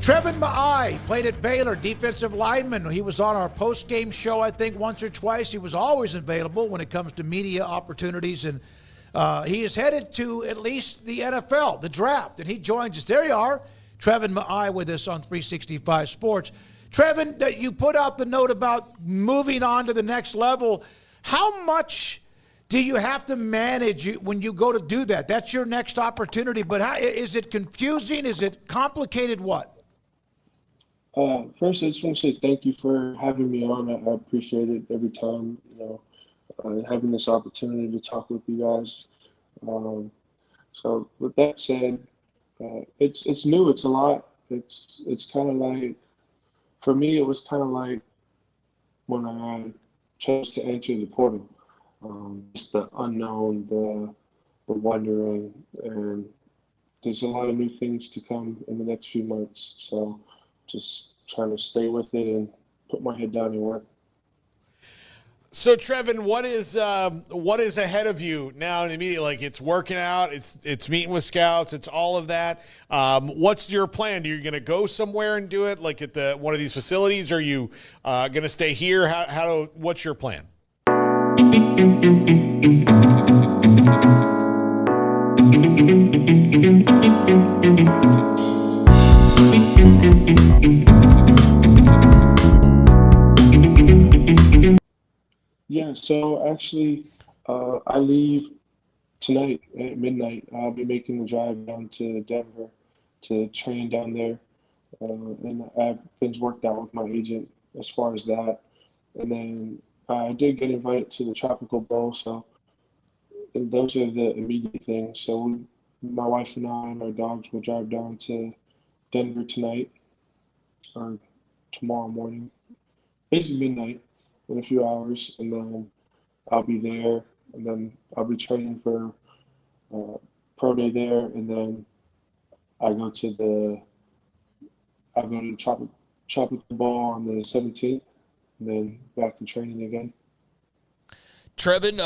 Treven Ma'ae played at Baylor, defensive lineman. He was on our post-game show, I think, once or twice. He was always available when it comes to media opportunities, and he is headed to at least the NFL, the draft, and he joins us. There you are, Treven Ma'ae with us on 365 Sports. Treven, that you put out the note about moving on to the next level. How much do you have to manage when you go to do that? That's your next opportunity, but how, is it confusing? Is it complicated? What? First, I just want to say thank you for having me on. I appreciate it every time, having this opportunity to talk with you guys. So with that said, it's new. It's a lot. It's kind of like, for me, it was kind of like when I chose to enter the portal. Just the unknown, the wondering, and there's a lot of new things to come in the next few months. So just trying to stay with it and put my head down and work. So, Treven, what is ahead of you now and immediately? Like, it's working out, it's meeting with scouts, it's all of that. What's your plan? Are you going to go somewhere and do it, like at one of these facilities? Are you going to stay here? What's your plan? Yeah, so actually, I leave tonight at midnight. I'll be making the drive down to Denver to train down there. And I have things worked out with my agent as far as that. And then I did get invited to the Tropical Bowl, so and those are the immediate things. So my wife and I and our dogs will drive down to Denver tonight or tomorrow morning, basically midnight, in a few hours, and then I'll be there, and then I'll be training for pro day there, and then I go to the Tropical Bowl on the 17th, and then back to training again. Treven,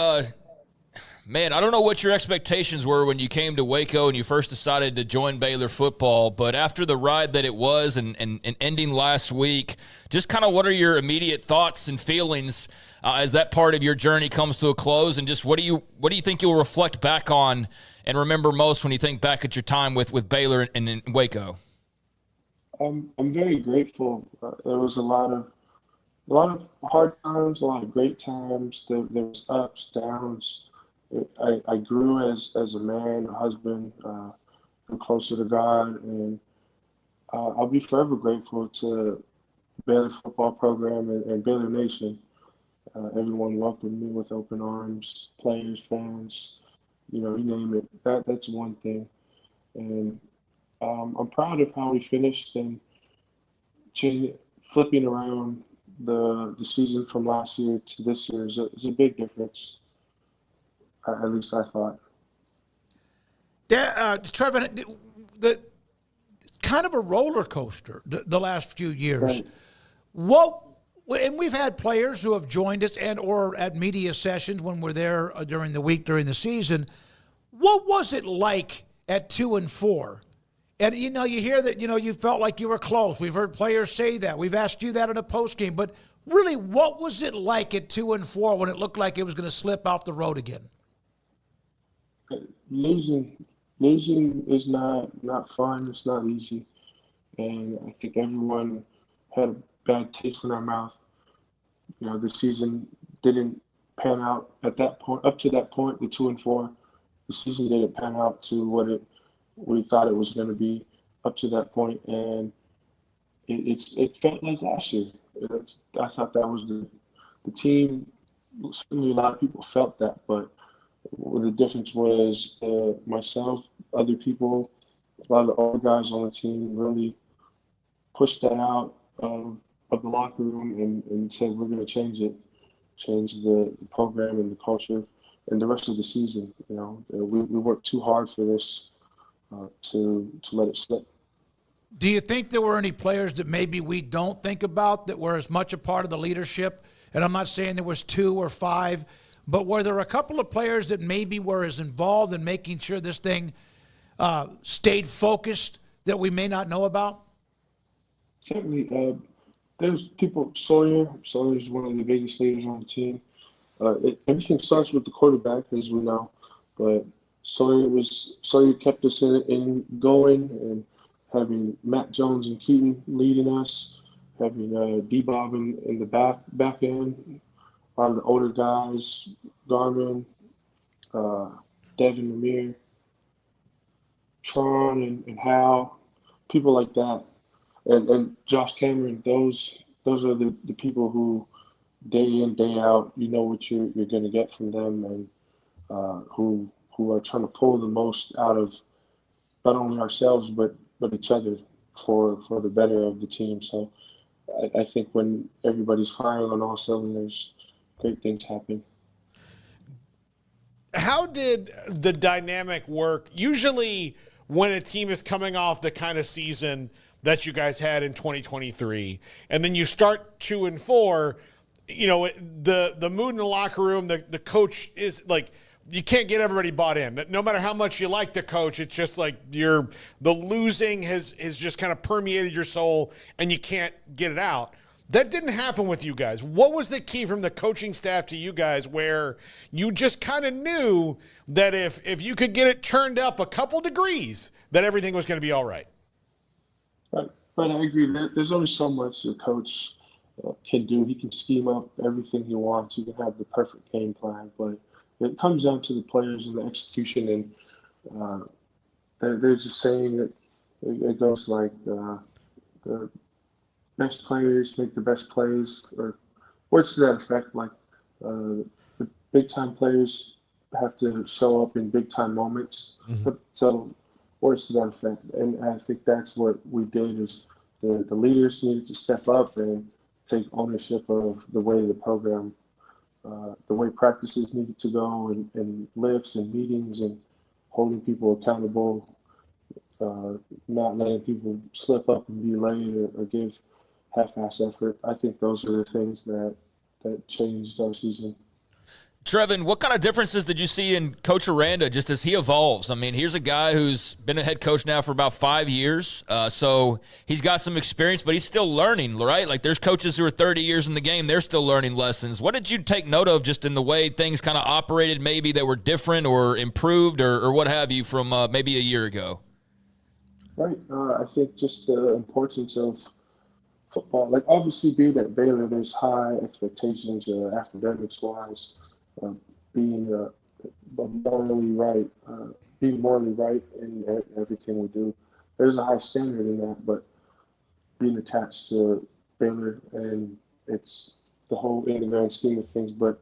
man, I don't know what your expectations were when you came to Waco and you first decided to join Baylor football, but after the ride that it was and ending last week, just kind of what are your immediate thoughts and feelings as that part of your journey comes to a close, and just what do you think you'll reflect back on and remember most when you think back at your time with Baylor and in Waco? I'm very grateful. There was a lot of hard times, a lot of great times. There was ups, downs. I grew as a man, a husband, grew closer to God, and I'll be forever grateful to Baylor football program and Baylor Nation. Everyone welcomed me with open arms, players, fans, you name it. That's one thing. And I'm proud of how we finished and flipping around the season from last year to this year is a big difference. At least I thought. Treven, the kind of a roller coaster the last few years. Right. And we've had players who have joined us or at media sessions when we're there during the week, during the season. What was it like at 2-4? And, you hear that, you felt like you were close. We've heard players say that. We've asked you that in a postgame. But really, what was it like at 2-4 when it looked like it was going to slip off the road again? Losing is not fun. It's not easy, and I think everyone had a bad taste in their mouth. The season didn't pan out at that point. Up to that point, the 2-4, the season didn't pan out to what we thought it was going to be up to that point, and it felt like last year. I thought that was the team. Certainly, a lot of people felt that, but the difference was myself, other people, a lot of the older guys on the team really pushed that out of the locker room and said, we're going to change the program and the culture and the rest of the season. We worked too hard for this to let it slip. Do you think there were any players that maybe we don't think about that were as much a part of the leadership? And I'm not saying there was 2 or 5, but were there a couple of players that maybe were as involved in making sure this thing stayed focused that we may not know about? Certainly, there's people. Sawyer's one of the biggest leaders on the team. Everything starts with the quarterback, as we know, but Sawyer kept us in going, and having Matt Jones and Keaton leading us, having D-Bob in the back end, a lot of the older guys, Garmin, uh, Treven Ma'ae, Tron, and Hal, people like that, and Josh Cameron. Those are the people who day in, day out, you know what you're going to get from them, and who are trying to pull the most out of not only ourselves but each other for the better of the team. So I think when everybody's firing on all cylinders, great things happen. How did the dynamic work? Usually, when a team is coming off the kind of season that you guys had in 2023, and then you start 2-4, you know, the mood in the locker room, the coach is like, you can't get everybody bought in. No matter how much you like the coach, it's just like the losing has just kind of permeated your soul, and you can't get it out. That didn't happen with you guys. What was the key from the coaching staff to you guys where you just kind of knew that if you could get it turned up a couple degrees, that everything was going to be all right? But I agree. There's only so much a coach can do. He can scheme up everything he wants. He can have the perfect game plan, but it comes down to the players and the execution. And there's a saying that it goes like the best players make the best plays, or words to that effect. Like the big time players have to show up in big time moments. Mm-hmm. So words to that effect. And I think that's what we did. Is the leaders needed to step up and take ownership of the way the program, the way practices needed to go, and lifts and meetings, and holding people accountable, not letting people slip up and be late or give half-ass effort. I think those are the things that changed our season. Treven, what kind of differences did you see in Coach Aranda just as he evolves? I mean, here's a guy who's been a head coach now for about 5 years, so he's got some experience, but he's still learning, right? Like there's coaches who are 30 years in the game, they're still learning lessons. What did you take note of just in the way things kind of operated, maybe that were different or improved or what have you from maybe a year ago? Right. I think just the importance of football. Like obviously being at Baylor, there's high expectations academics-wise. Being morally right, in everything we do. There's a high standard in that, but being attached to Baylor, and it's the whole in the grand scheme of things, but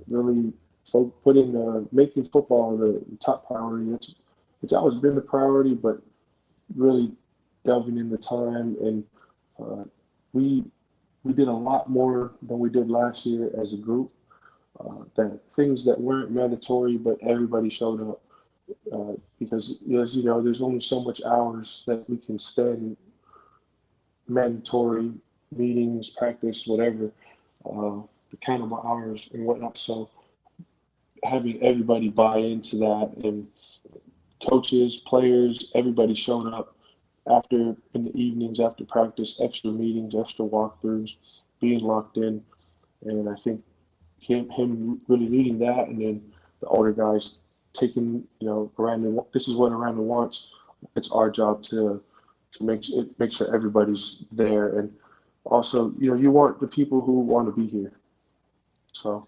really putting making football the top priority. It's always been the priority, but really delving in the time, and we did a lot more than we did last year as a group. That things that weren't mandatory, but everybody showed up because, as you know, there's only so much hours that we can spend mandatory meetings, practice, whatever, the countable hours and whatnot. So having everybody buy into that, and coaches, players, everybody showing up in the evenings after practice, extra meetings, extra walkthroughs, being locked in, and I think him really leading that, and then the older guys taking, Aranda. This is what Aranda wants. It's our job to make sure everybody's there, and also, you want the people who want to be here. So,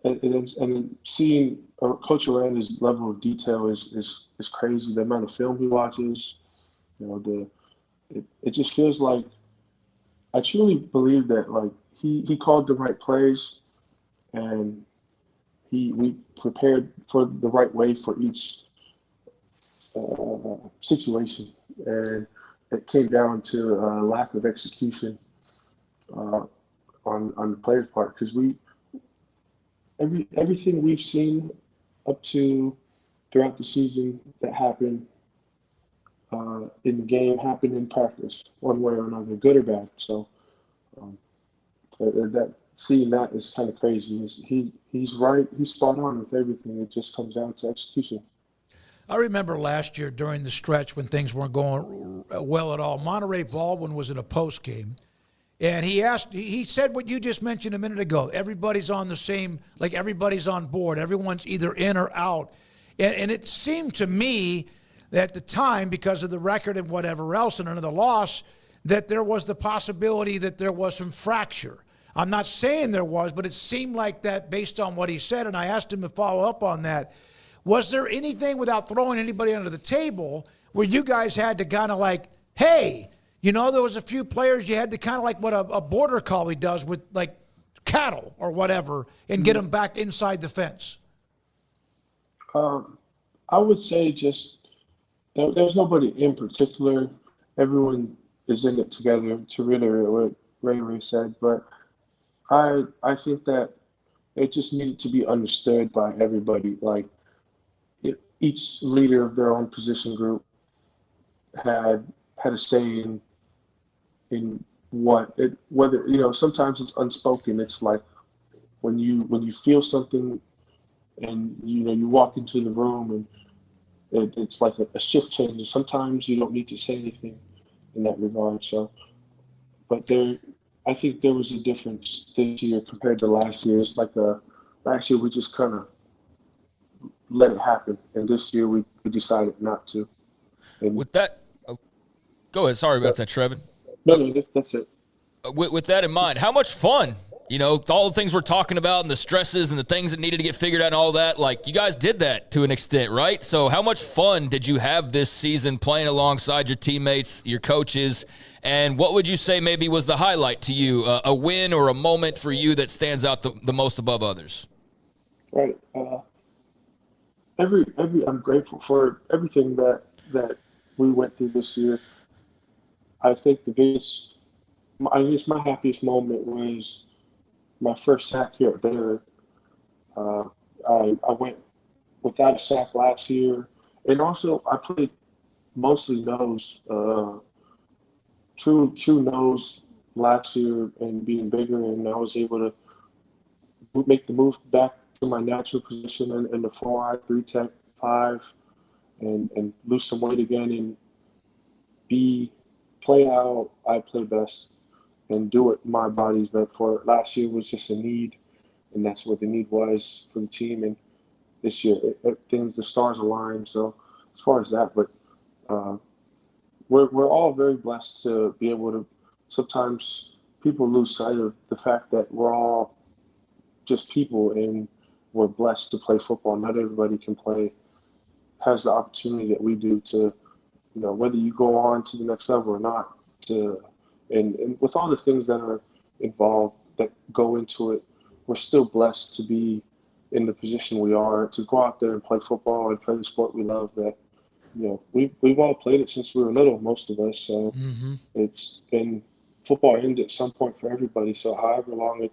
and then seeing Coach Aranda's level of detail is crazy. The amount of film he watches, it just feels like, I truly believe that like he called the right plays. And we prepared for the right way for each situation, and it came down to a lack of execution on the players' part, because everything we've seen up to throughout the season that happened in the game happened in practice, one way or another, good or bad. So seeing that is kind of crazy. He's right. He's spot on with everything. It just comes down to execution. I remember last year during the stretch when things weren't going well at all, Monterey Baldwin was in a post game, and he said what you just mentioned a minute ago. Everybody's on the same, like everybody's on board. Everyone's either in or out. And it seemed to me that at the time, because of the record and whatever else and another loss, that there was the possibility that there was some fracture. I'm not saying there was, but it seemed like that based on what he said, and I asked him to follow up on that. Was there anything, without throwing anybody under the table, where you guys had to kind of like, hey, you know, there was a few players you had to kind of like what a border collie does with like cattle or whatever and get them back inside the fence? I would say just there's nobody in particular. Everyone is in it together, to reiterate what Ray said. But I think that it just needed to be understood by everybody. Like each leader of their own position group had a say in whether sometimes it's unspoken. It's like when you feel something and you walk into the room and it's like a shift change. Sometimes you don't need to say anything in that regard. So, but I think there was a difference this year compared to last year. It's like last year we just kind of let it happen, and this year we decided not to. And With that, go ahead. Sorry about that, Treven. No, that's it. With that in mind, how much fun, all the things we're talking about and the stresses and the things that needed to get figured out and all that, like you guys did that to an extent, right? So how much fun did you have this season playing alongside your teammates, your coaches, and what would you say maybe was the highlight to you, a win or a moment for you that stands out the most above others? Right. I'm grateful for everything that we went through this year. I think my happiest moment was my first sack here at Baylor. I went without a sack last year, and also I played mostly nose, true nose last year, and being bigger, and I was able to make the move back to my natural position in the 4-eye, 3-tech, 5, and lose some weight again and play how I play best and do what my body's meant for. Last year was just a need, and that's what the need was for the team. And this year, the stars aligned. So as far as that, but we're all very blessed to be able to. Sometimes people lose sight of the fact that we're all just people, and we're blessed to play football. Not everybody has the opportunity that we do to, whether you go on to the next level or not, and with all the things that are involved that go into it, we're still blessed to be in the position we are, to go out there and play football and play the sport we love. That we've all played it since we were little, most of us. So it's been, football ends at some point for everybody. So however long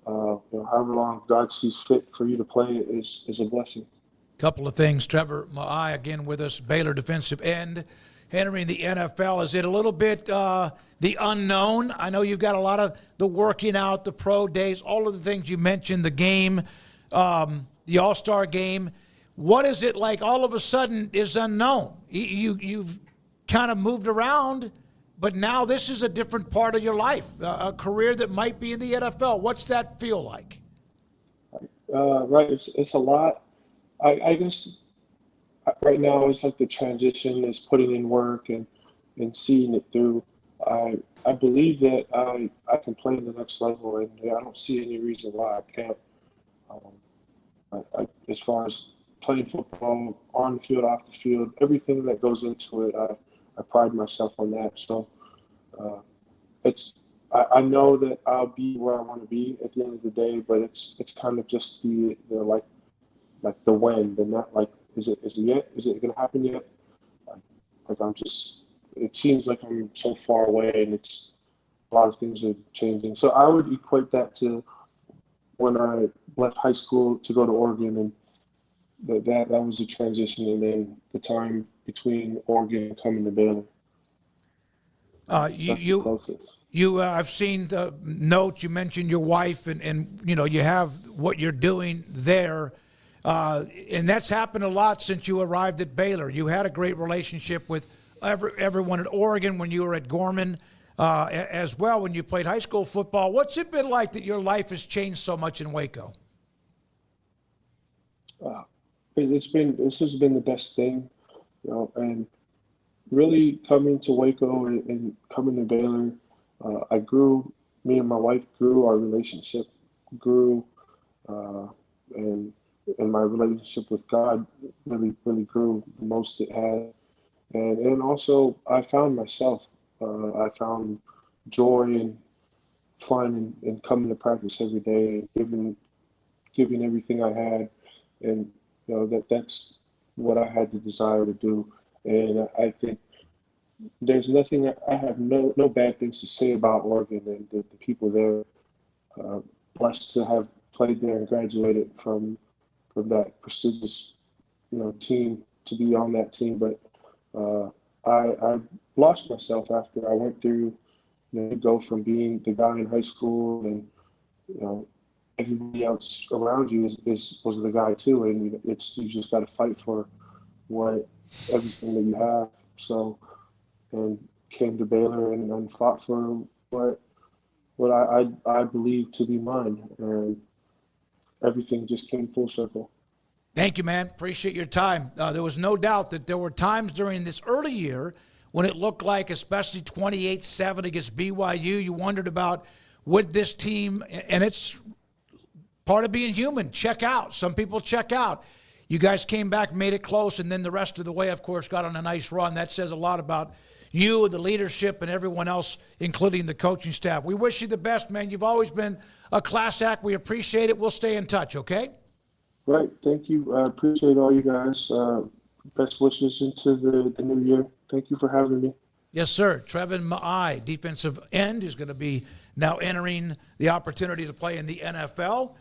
however long God sees fit for you to play it is a blessing. Couple of things. Treven Ma'ae again with us, Baylor defensive end, entering the NFL. Is it a little bit the unknown? I know you've got a lot of the working out, the pro days, all of the things you mentioned, the game, the All-Star game. What is it like all of a sudden is unknown? You've kind of moved around, but now this is a different part of your life, a career that might be in the NFL. What's that feel like? Right. It's a lot. I guess right now it's like the transition is putting in work and seeing it through. I believe that I can play in the next level, and I don't see any reason why I can't. As far as playing football on the field, off the field, everything that goes into it, I pride myself on that. So I know that I'll be where I want to be at the end of the day, but it's kind of just the like the when, the not like is it yet? Is it gonna happen yet? Like it seems like I'm so far away, and it's a lot of things are changing. So I would equate that to when I left high school to go to Oregon, and that was a transition, and then the time between Oregon and coming to Baylor. I've seen the notes. You mentioned your wife, and you have what you're doing there. And that's happened a lot since you arrived at Baylor. You had a great relationship with everyone at Oregon when you were at Gorman as well when you played high school football. What's it been like that your life has changed so much in Waco? This has been the best thing, and really coming to Waco and coming to Baylor, me and my wife grew, our relationship grew, and my relationship with God really grew the most it had. And also I found myself. I found joy and fun in coming to practice every day and giving everything I had. And that's what I had the desire to do. And I think there's nothing, I have no bad things to say about Oregon and the people there. Blessed to have played there and graduated from that prestigious, team, to be on that team. But I lost myself after I went through, go from being the guy in high school and, everybody else around you was the guy too. And you just got to fight for everything that you have. So, and came to Baylor and fought for what I believe to be mine, and everything just came full circle. Thank you, man. Appreciate your time. There was no doubt that there were times during this early year when it looked like, especially 28-7 against BYU, you wondered about would this team, and it's part of being human, check out. Some people check out. You guys came back, made it close, and then the rest of the way, of course, got on a nice run. That says a lot about you, the leadership, and everyone else, including the coaching staff. We wish you the best, man. You've always been a class act. We appreciate it. We'll stay in touch, okay? Right. Thank you. I appreciate all you guys. Best wishes into the new year. Thank you for having me. Yes, sir. Treven Ma'ae, defensive end, is going to be now entering the opportunity to play in the NFL.